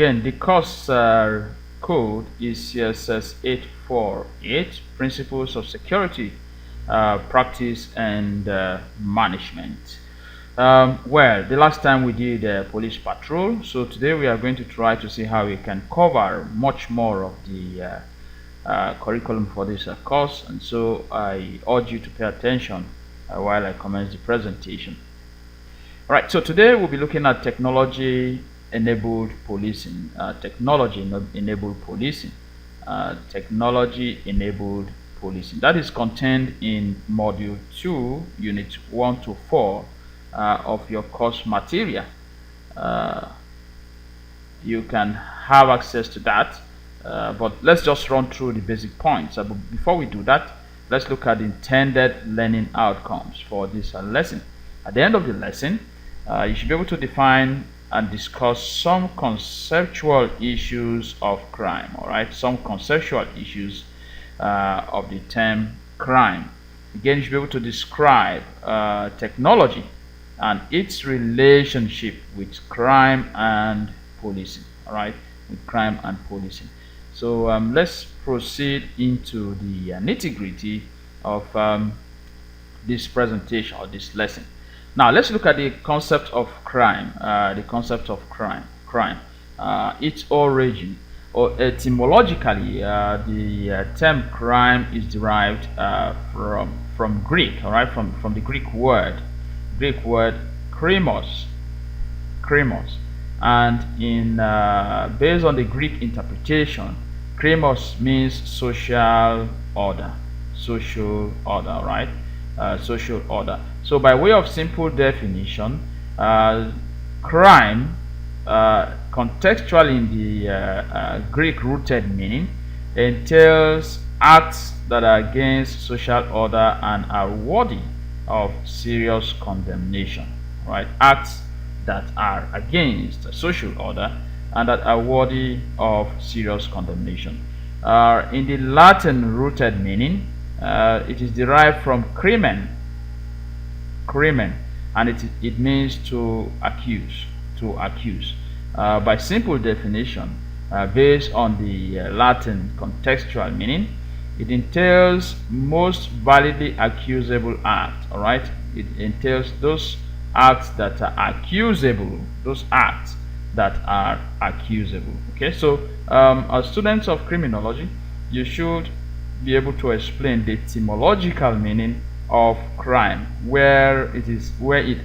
again, the course code is CSS848, Principles of Security, Practice and Management. Well, the last time we did police patrol, so today we are going to try to see how we can cover much more of the curriculum for this course, and so I urge you to pay attention while I commence the presentation. All right, so today we'll be looking at technology-enabled policing. Technology-enabled policing. Technology-enabled policing. That is contained in Module 2, Unit 1 to 4 of your course material. You can have access to that, but let's just run through the basic points. But before we do that, let's look at the intended learning outcomes for this lesson. At the end of the lesson, you should be able to define and discuss some conceptual issues of crime. All right, some conceptual issues of the term crime. Again, you should be able to describe technology and its relationship with crime and policing. All right, with crime and policing. So let's proceed into the nitty-gritty of this presentation or this lesson. Now let's look at the concept of crime. The concept of crime. Its origin, or etymologically, the term crime is derived from Greek. All right, from the Greek word krimos, and in based on the Greek interpretation, krimos means social order. Right? Social order. So by way of simple definition, crime, contextually in the Greek rooted meaning, entails acts that are against social order and are worthy of serious condemnation. Right? Acts that are against social order and that are worthy of serious condemnation. In the Latin rooted meaning, it is derived from crimen, and it means to accuse. By simple definition, based on the Latin contextual meaning, it entails most validly accusable act. All right, it entails those acts that are accusable. Okay, so as students of criminology, you should be able to explain the etymological meaning of crime, where it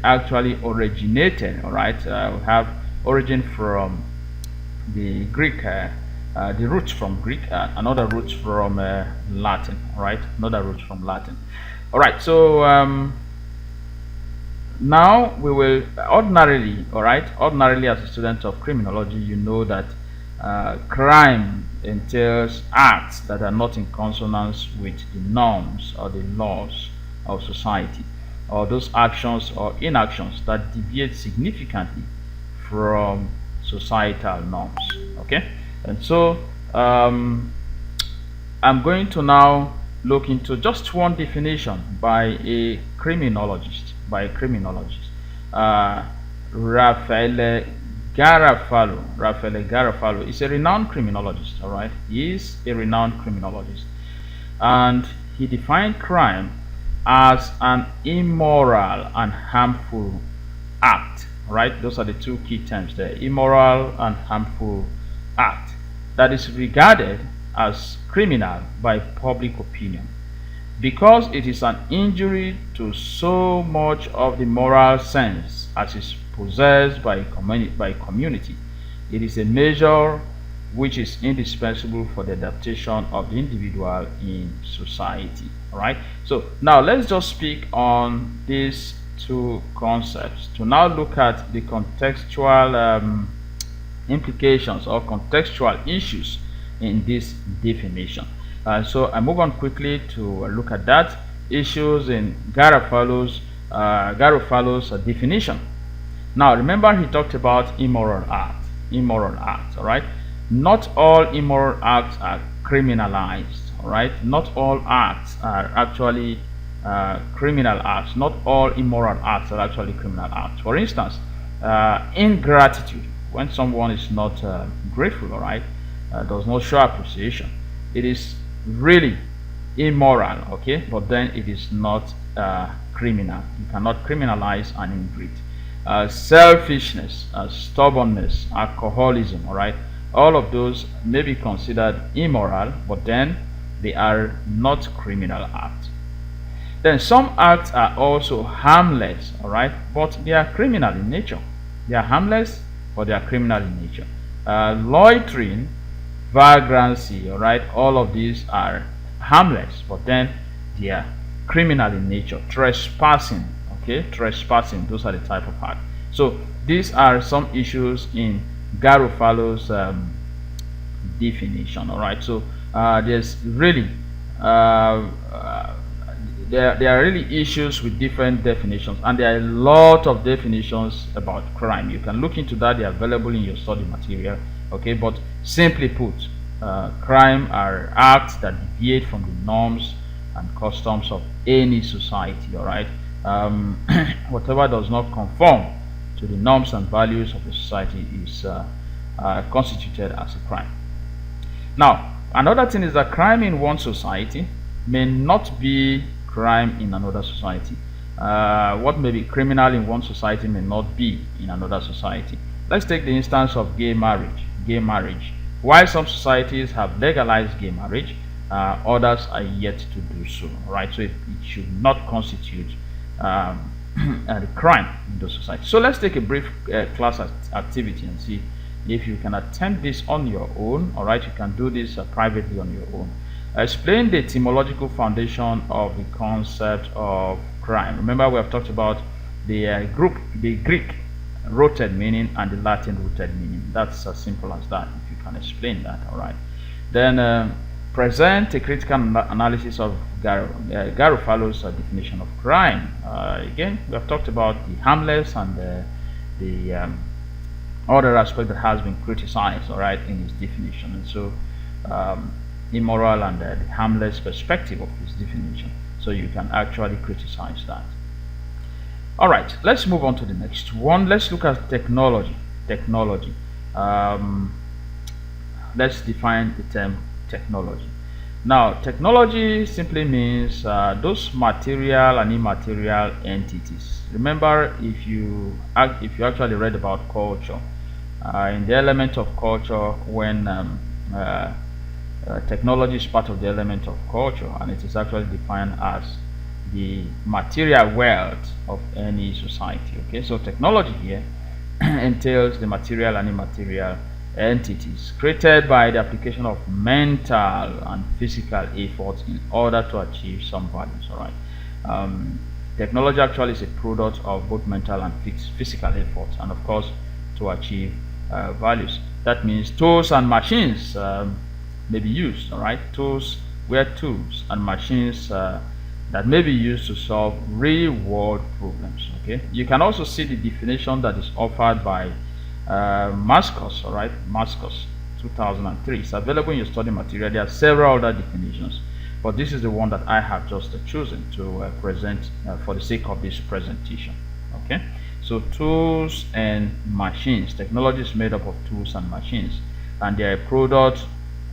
actually originated. All right, we have origin from the Greek, the roots from Greek, another roots from Latin. All right, another roots from Latin. All right, so now we will ordinarily as a student of criminology, you know that crime entails acts that are not in consonance with the norms or the laws of society, or those actions or inactions that deviate significantly from societal norms. Okay, and so I'm going to now look into just one definition by a criminologist. Raffaele Garofalo is a renowned criminologist. All right, he is a renowned criminologist, and he defined crime as an immoral and harmful act. All right, those are the two key terms there: immoral and harmful act that is regarded as criminal by public opinion, because it is an injury to so much of the moral sense as is possessed by community. It is a measure which is indispensable for the adaptation of the individual in society. All right, so now let's just speak on these two concepts to now look at the contextual implications or contextual issues in this definition. So I move on quickly to look at that issues in Garofalo's definition. Now remember, he talked about immoral acts. All right, not all immoral acts are criminalized. All right, not all acts are actually criminal acts. Not all immoral acts are actually criminal acts. For instance, ingratitude. when someone is not grateful, all right, does not show appreciation, it is really immoral, okay, but then it is not criminal. You cannot criminalize an ingrate. Selfishness, stubbornness, alcoholism, all right, all of those may be considered immoral, but then they are not criminal acts. Then some acts are also harmless, all right, but they are criminal in nature. They are harmless, but they are criminal in nature. Loitering, vagrancy, all right, all of these are harmless, but then they are criminal in nature. Trespassing, okay, trespassing, those are the type of acts. So these are some issues in Garofalo's definition, all right. So there's really there are really issues with different definitions, and there are a lot of definitions about crime. You can look into that, they are available in your study material, okay. But simply put, crime are acts that deviate from the norms and customs of any society, all right. Whatever does not conform to the norms and values of the society is constituted as a crime. Now, another thing is that crime in one society may not be crime in another society. What may be criminal in one society may not be in another society. Let's take the instance of gay marriage. Gay marriage. While some societies have legalized gay marriage, others are yet to do so. Right? So it should not constitute a crime in those societies. So let's take a brief class activity and see if you can attempt this on your own. All right, you can do this privately on your own. Explain the etymological foundation of the concept of crime. Remember, we have talked about the Greek rooted meaning and the Latin rooted meaning. That's as simple as that, if you can explain that. All right. Then present a critical analysis of Garofalo's definition of crime. Again, we have talked about the harmless and the other aspect that has been criticized, all right, in his definition. And so immoral and the harmless perspective of his definition, so you can actually criticize that. All right, let's move on to the next one. Let's look at technology. Let's define the term technology. Now, technology simply means those material and immaterial entities. Remember, if you actually read about culture, in the element of culture, when technology is part of the element of culture, and it is actually defined as the material wealth of any society. Okay, so technology here entails the material and immaterial entities created by the application of mental and physical efforts in order to achieve some values. All right, technology actually is a product of both mental and physical efforts, and of course to achieve values. That means tools and machines may be used. All right, tools and machines that may be used to solve real world problems. Okay, you can also see the definition that is offered by Mascos, all right, Mascos 2003. It's available in your study material. There are several other definitions, but this is the one that I have just chosen to present for the sake of this presentation. Okay, so tools and machines. Technology is made up of tools and machines, and they are a product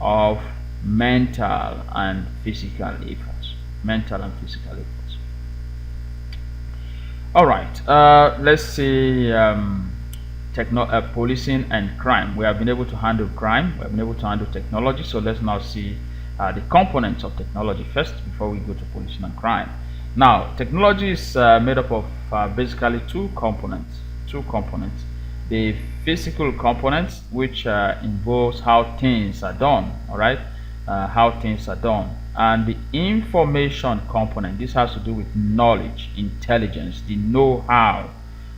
of mental and physical efforts. All right, let's see. Policing and crime. We have been able to handle crime, we have been able to handle technology. So let's now see the components of technology first before we go to policing and crime. Now, technology is made up of basically two components. The physical components, which involves how things are done, all right, and the information component. This has to do with knowledge, intelligence, the know-how.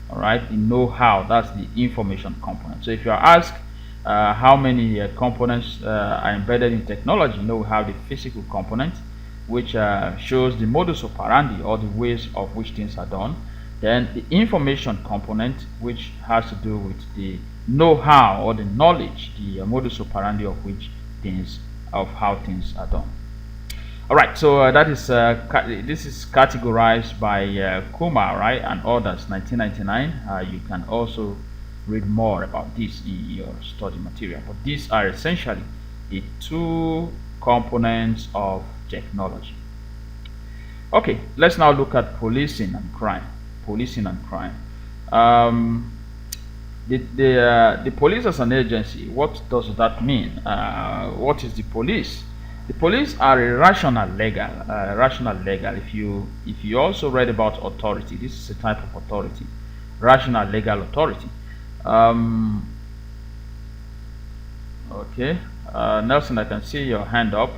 All right, the know-how, that's the information component. So if you are asked how many components are embedded in technology, we have the physical component, which shows the modus operandi, or the ways of which things are done. Then the information component, which has to do with the know-how or the knowledge, the modus operandi of how things are done. All right, so that is this is categorized by Kumar, right, and others, 1999. You can also read more about this in your study material. But these are essentially the two components of technology. Okay, let's now look at policing and crime. Policing and crime. The police as an agency, what does that mean? What is the police? The police are a rational legal. If you also read about authority, this is a type of authority, rational legal authority. Okay, Nelson, I can see your hand up,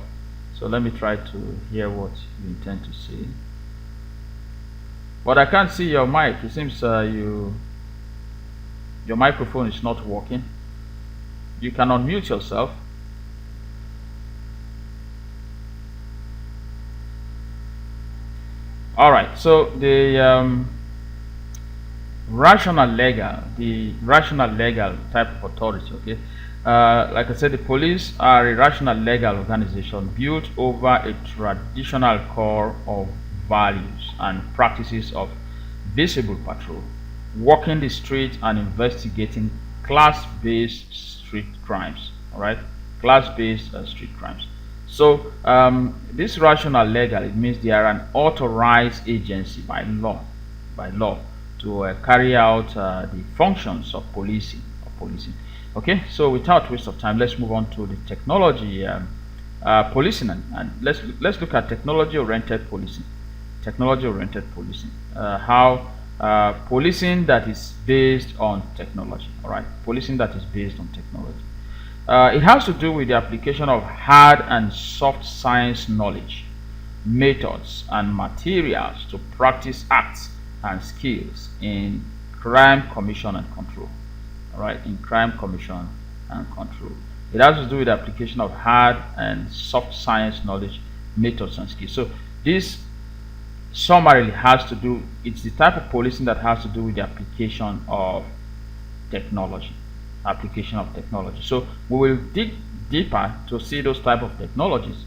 so let me try to hear what you intend to say. But I can't see your mic. It seems your microphone is not working. You can unmute yourself. All right, so the rational legal type of authority, okay, like I said, the police are a rational legal organization built over a traditional core of values and practices of visible patrol, walking the street and investigating class-based street crimes. All right, class-based street crimes. So this rational legal, it means they are an authorized agency by law to carry out the functions of policing. Okay, so without waste of time, let's move on to the technology policing, and let's look at technology-oriented policing. Technology-oriented policing. How policing that is based on technology. All right, policing that is based on technology. It has to do with the application of hard and soft science knowledge, methods, and materials to practice acts and skills in crime commission and control. All right, in crime commission and control. It has to do with the application of hard and soft science knowledge, methods, and skills. So this summarily has to do, it's the type of policing that has to do with the application of technology. So we will dig deeper to see those type of technologies.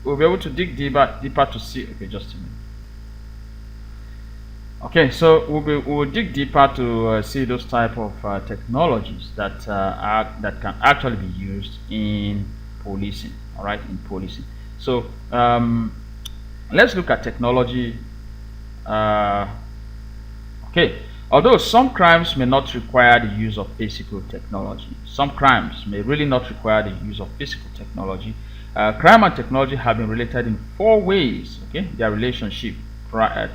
We'll be able to dig deeper to see. Okay, just a minute. Okay, so we'll dig deeper to see those type of technologies that can actually be used in policing. All right, in policing. So let's look at technology. Okay, although some crimes may not require the use of physical technology, some crimes may really not require the use of physical technology. Crime and technology have been related in 4 ways. Okay, their relationship,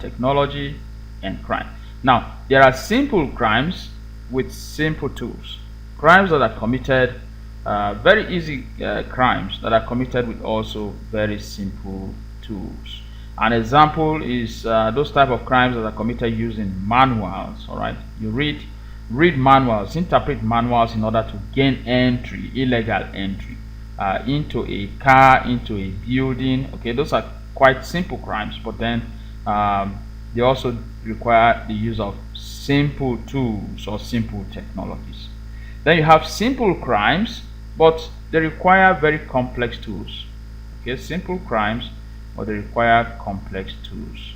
technology and crime. Now, there are simple crimes with simple tools. Crimes that are committed, very easy crimes that are committed with also very simple tools. An example is those type of crimes that are committed using manuals. All right, you read manuals, interpret manuals in order to gain entry, illegal entry into a car, into a building. Okay, those are quite simple crimes, but then they also require the use of simple tools or simple technologies. Then you have simple crimes, but they require very complex tools. Okay, simple crimes, but they require complex tools.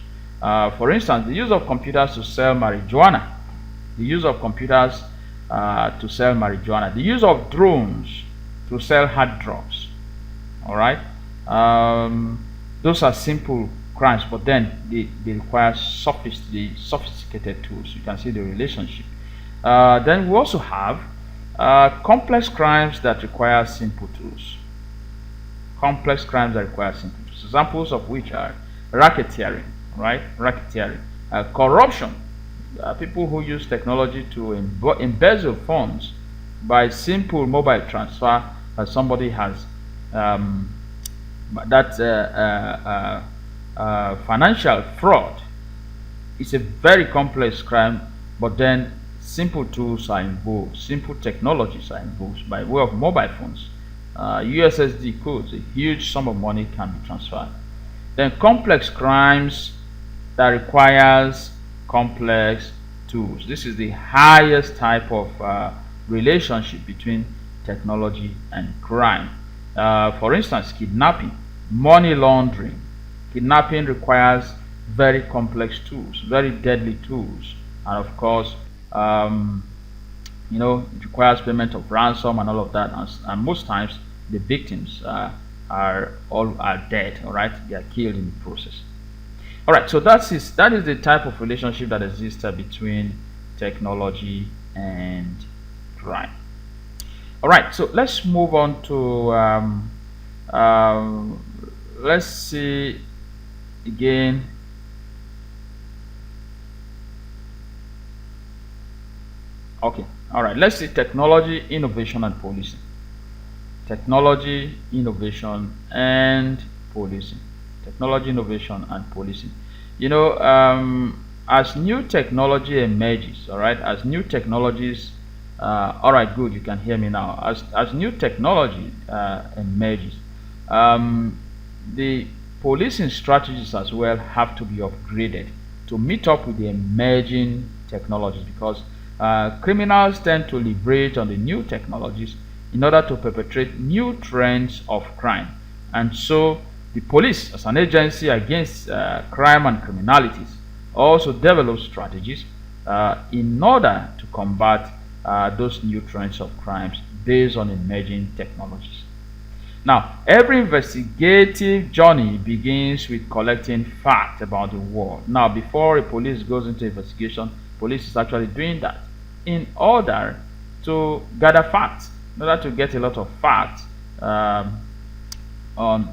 For instance, the use of computers to sell marijuana. The use of computers to sell marijuana. The use of drones to sell hard drugs. All right, those are simple crimes, but then they require sophisticated tools. You can see the relationship. Then we also have complex crimes that require simple tools. Complex crimes that require simple tools. Examples of which are racketeering, right? Racketeering, corruption. People who use technology to embezzle funds by simple mobile transfer. Somebody has financial fraud. It's a very complex crime, but then simple tools are involved, simple technologies are involved by way of mobile phones. USSD codes, a huge sum of money can be transferred. Then complex crimes that requires complex tools. This is the highest type of relationship between technology and crime. For instance, kidnapping, money laundering. Kidnapping requires very complex tools, very deadly tools, and of course, um, it requires payment of ransom and all of that, and most times the victims are dead. All right, they are killed in the process. All right, so that is the type of relationship that exists between technology and crime. All right, so let's move on to um, let's see again. Okay, all right, let's see technology, innovation, and policing. Technology, innovation, and policing. Technology, innovation, and policing. As new technology emerges, all right, as new technologies, all right, good, you can hear me now. As new technology emerges, um, the policing strategies as well have to be upgraded to meet up with the emerging technologies, because criminals tend to leverage on the new technologies in order to perpetrate new trends of crime. And so the police, as an agency against crime and criminalities, also develops strategies in order to combat those new trends of crimes based on emerging technologies. Now, every investigative journey begins with collecting facts about the world. Now, before a police goes into investigation, police is actually doing that in order to gather facts, in order to get a lot of facts on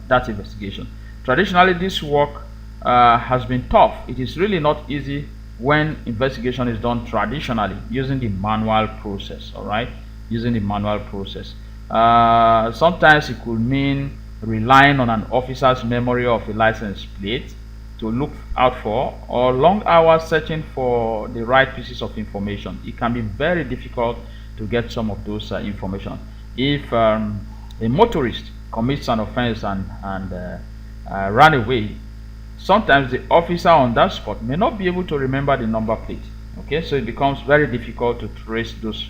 that investigation. Traditionally, this work has been tough. It is really not easy when investigation is done traditionally using the manual process. All right, using the manual process. Sometimes it could mean relying on an officer's memory of a license plate to look out for, or long hours searching for the right pieces of information. It can be very difficult to get some of those information. If a motorist commits an offense and ran away, sometimes the officer on that spot may not be able to remember the number plate. Okay, so it becomes very difficult to trace those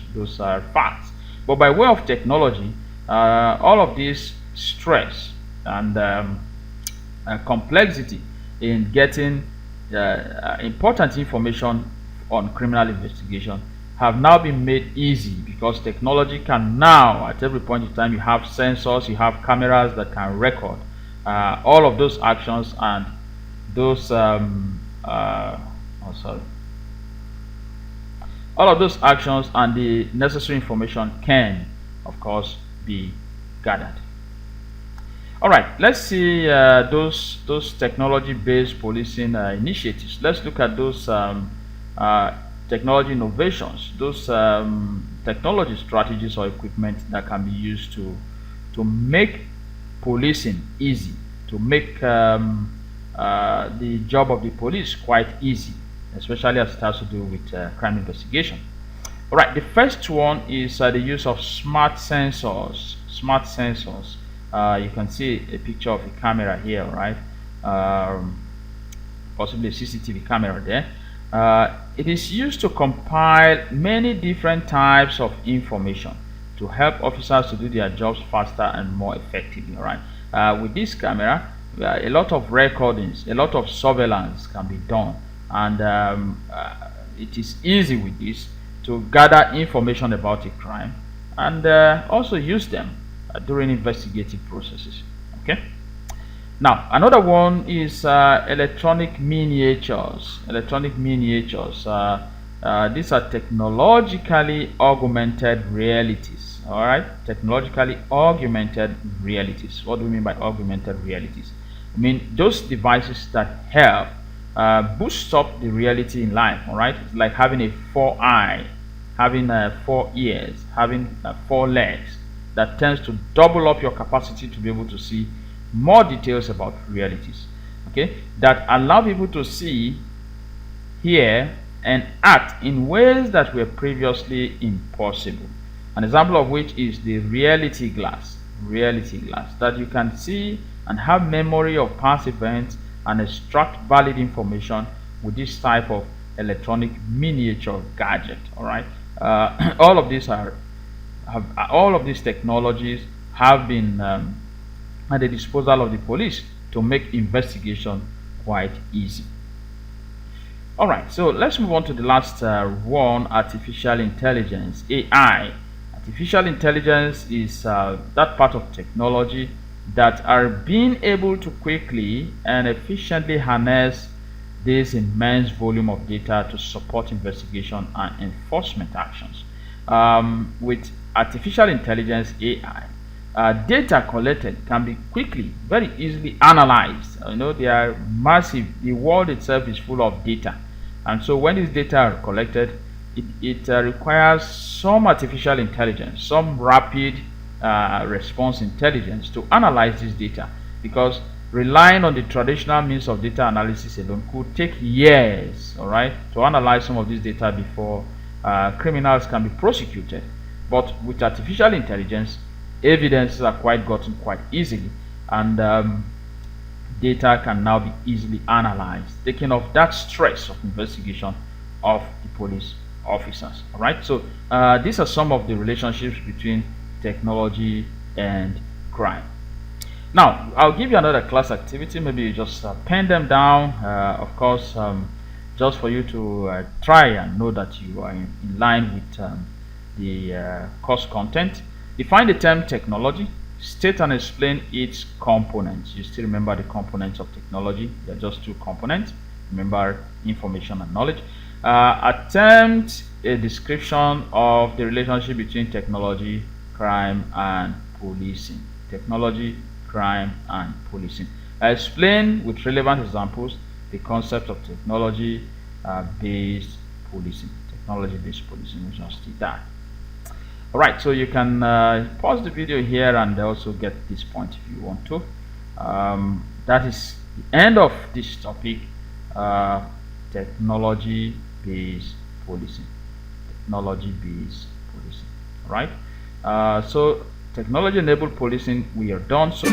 facts. But by way of technology, all of this stress and complexity in getting important information on criminal investigation have now been made easy, because technology can now, at every point in time, you have sensors, you have cameras that can record all of those actions, and those all of those actions and the necessary information can, of course, be gathered. All right, let's see those technology-based policing initiatives. Let's look at those technology innovations, those technology strategies or equipment that can be used to make policing easy, to make the job of the police quite easy, especially as it has to do with crime investigation. All right, the first one is the use of smart sensors. Smart sensors. You can see a picture of a camera here, right? Possibly a CCTV camera there. It is used to compile many different types of information to help officers to do their jobs faster and more effectively. All right. With this camera, a lot of recordings, a lot of surveillance can be done, and it is easy with this to gather information about a crime and also use them during investigative processes. Okay. Now, another one is electronic miniatures. Electronic miniatures. These are technologically augmented realities. All right, technologically augmented realities. What do we mean by augmented realities? I mean those devices that help boost up the reality in life. All right, it's like having a 4 eye, having 4 ears, having 4 legs. That tends to double up your capacity to be able to see more details about realities. Okay, that allow people to see, hear, and act in ways that were previously impossible. An example of which is the reality glass. Reality glass, that you can see and have memory of past events and extract valid information with this type of electronic miniature gadget. All right, all of these all of these technologies have been at the disposal of the police to make investigation quite easy. All right, so let's move on to the last one, artificial intelligence, AI. Artificial intelligence is that part of technology that are being able to quickly and efficiently harness this immense volume of data to support investigation and enforcement actions. With artificial intelligence, AI, data collected can be quickly, very easily analyzed. They are massive. The world itself is full of data, and so when these data are collected, it requires some artificial intelligence, some rapid response intelligence to analyze this data, because relying on the traditional means of data analysis alone could take years, all right, to analyze some of this data before criminals can be prosecuted. But with artificial intelligence, evidences are gotten quite easily, and data can now be easily analyzed, taking off that stress of investigation of the police officers. All right, so these are some of the relationships between technology and crime. Now, I'll give you another class activity. Maybe you just pen them down, of course, just for you to try and know that you are in line with the course content. Define the term technology. State and explain its components. You still remember the components of technology. They're just two components. Remember, information and knowledge. Attempt a description of the relationship between technology, crime, and policing. Technology, crime, and policing. Explain with relevant examples the concept of technology-based policing. Technology-based policing. We just did that. Alright, so you can pause the video here and also get this point if you want to. That is the end of this topic, technology-based policing. Technology-based policing. Alright, so technology-enabled policing, we are done. So